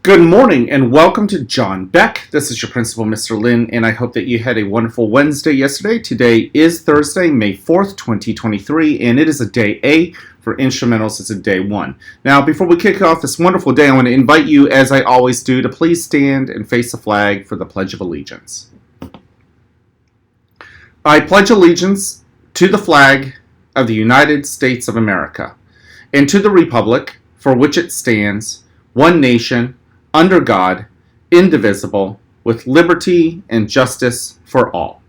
Good morning and welcome to John Beck. This is your principal, Mr. Lin, and I hope that you had a wonderful Wednesday yesterday. Today is Thursday, May 4th, 2023, and it is a day A. For instrumentals, it's a day 1. Now, before we kick off this wonderful day, I want to invite you, as I always do, to please stand and face the flag for the Pledge of Allegiance. I pledge allegiance to the flag of the United States of America and to the republic for which it stands, one nation, under God, indivisible, with liberty and justice for all.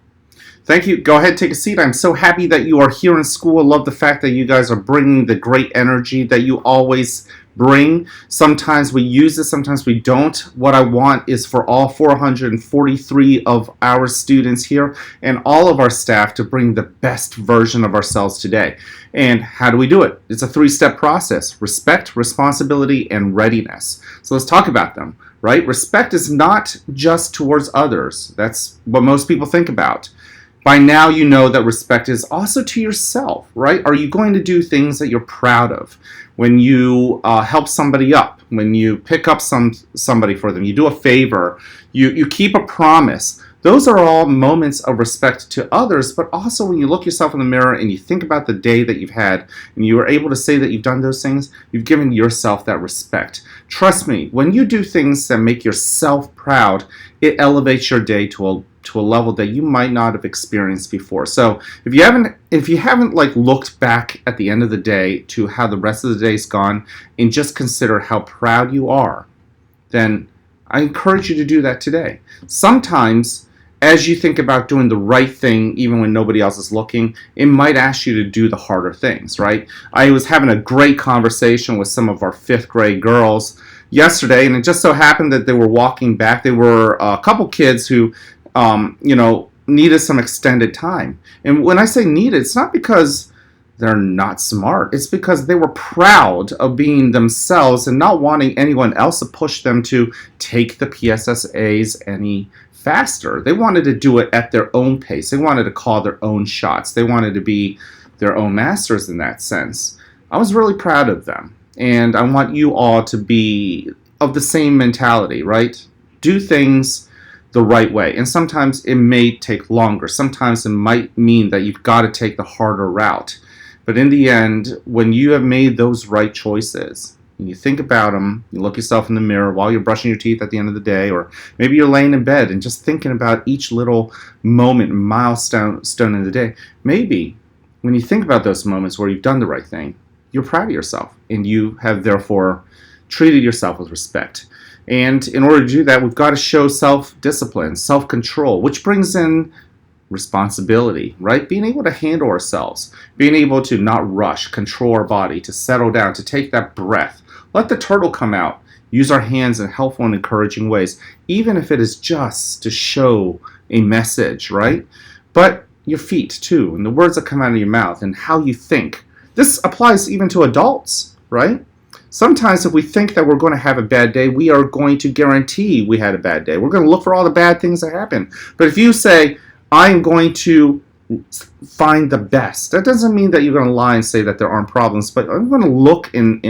Thank you. Go ahead, take a seat. I'm so happy that you are here in school. I love the fact that you guys are bringing the great energy that you always bring. Sometimes we use it, sometimes we don't. What I want is for all 443 of our students here and all of our staff to bring the best version of ourselves today. And how do we do it? It's a 3-step process: respect, responsibility, and readiness. So let's talk about them, right? Respect is not just towards others. That's what most people think about. By now you know that respect is also to yourself, right? Are you going to do things that you're proud of? When you help somebody up, when you pick up somebody for them, you do a favor, you keep a promise. Those are all moments of respect to others, but also when you look yourself in the mirror and you think about the day that you've had and you are able to say that you've done those things, you've given yourself that respect. Trust me, when you do things that make yourself proud, it elevates your day to a level that you might not have experienced before. So if you haven't looked back at the end of the day to how the rest of the day's gone and just consider how proud you are, then I encourage you to do that today. Sometimes, as you think about doing the right thing, even when nobody else is looking, it might ask you to do the harder things, right? I was having a great conversation with some of our 5th grade girls yesterday, and it just so happened that they were walking back. They were a couple kids who needed some extended time. And when I say needed, it's not because they're not smart. It's because they were proud of being themselves and not wanting anyone else to push them to take the PSSAs any faster. They wanted to do it at their own pace. They wanted to call their own shots. They wanted to be their own masters in that sense. I was really proud of them. And I want you all to be of the same mentality, right? Do things the right way. And sometimes it may take longer. Sometimes it might mean that you've got to take the harder route. But in the end, when you have made those right choices, and you think about them, you look yourself in the mirror while you're brushing your teeth at the end of the day, or maybe you're laying in bed and just thinking about each little moment, milestone in the day. Maybe when you think about those moments where you've done the right thing, you're proud of yourself, and you have therefore treated yourself with respect. And in order to do that, we've got to show self-discipline, self-control, which brings in responsibility, right? Being able to handle ourselves, being able to not rush, control our body, to settle down, to take that breath, let the turtle come out, use our hands in helpful and encouraging ways, even if it is just to show a message, right? But your feet too, and the words that come out of your mouth and how you think. This applies even to adults, right? Sometimes if we think that we're going to have a bad day, we are going to guarantee we had a bad day. We're going to look for all the bad things that happen. But if you say, I'm going to find the best, that doesn't mean that you're going to lie and say that there aren't problems, but I'm going to look and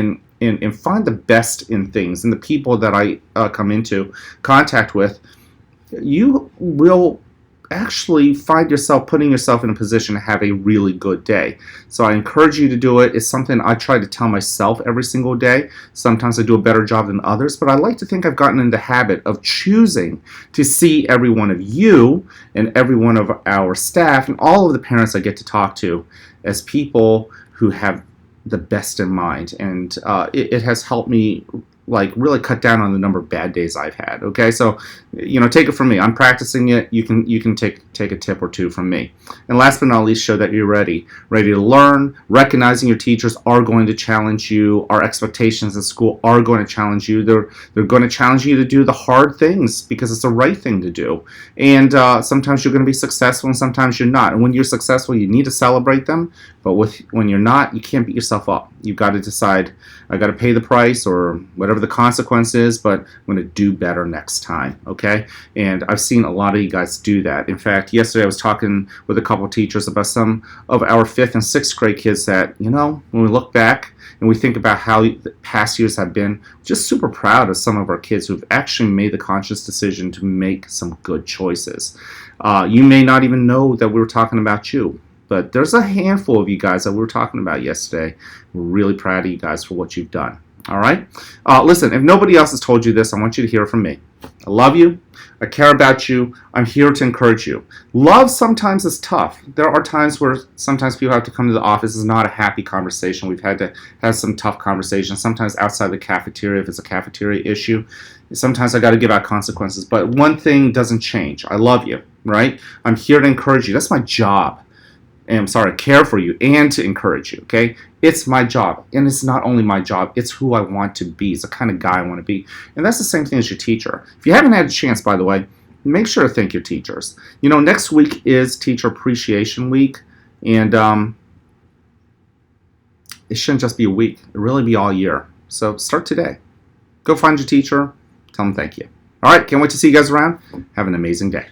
find the best in things, and the people that I come into contact with. You will actually find yourself putting yourself in a position to have a really good day. So I encourage you to do it. It's something I try to tell myself every single day. Sometimes I do a better job than others, but I like to think I've gotten in the habit of choosing to see every one of you and every one of our staff and all of the parents I get to talk to as people who have the best in mind. And it has helped me really cut down on the number of bad days I've had. Okay, so take it from me. I'm practicing it. You can take a tip or two from me. And last but not least, show that you're ready to learn. Recognizing your teachers are going to challenge you. Our expectations in school are going to challenge you. They're going to challenge you to do the hard things because it's the right thing to do. And sometimes you're going to be successful and sometimes you're not. And when you're successful, you need to celebrate them. But when you're not, you can't beat yourself up. You've got to decide, I got to pay the price or whatever the consequence is, but I'm going to do better next time, okay? And I've seen a lot of you guys do that. In fact, yesterday I was talking with a couple of teachers about some of our 5th and 6th grade kids that, you know, when we look back and we think about how the past years have been, just super proud of some of our kids who've actually made the conscious decision to make some good choices. You may not even know that we were talking about you, but there's a handful of you guys that we were talking about yesterday. We're really proud of you guys for what you've done. All right? Listen, if nobody else has told you this, I want you to hear it from me. I love you. I care about you. I'm here to encourage you. Love sometimes is tough. There are times where sometimes people have to come to the office. It's not a happy conversation. We've had to have some tough conversations, sometimes outside the cafeteria if it's a cafeteria issue. Sometimes I got to give out consequences. But one thing doesn't change. I love you, right? I'm here to encourage you. That's my job. And I'm sorry, care for you and to encourage you, okay? It's my job. And it's not only my job, it's who I want to be. It's the kind of guy I want to be. And that's the same thing as your teacher. If you haven't had a chance, by the way, make sure to thank your teachers. You know, next week is Teacher Appreciation Week. And it shouldn't just be a week. It really be all year. So start today. Go find your teacher. Tell them thank you. All right, can't wait to see you guys around. Have an amazing day.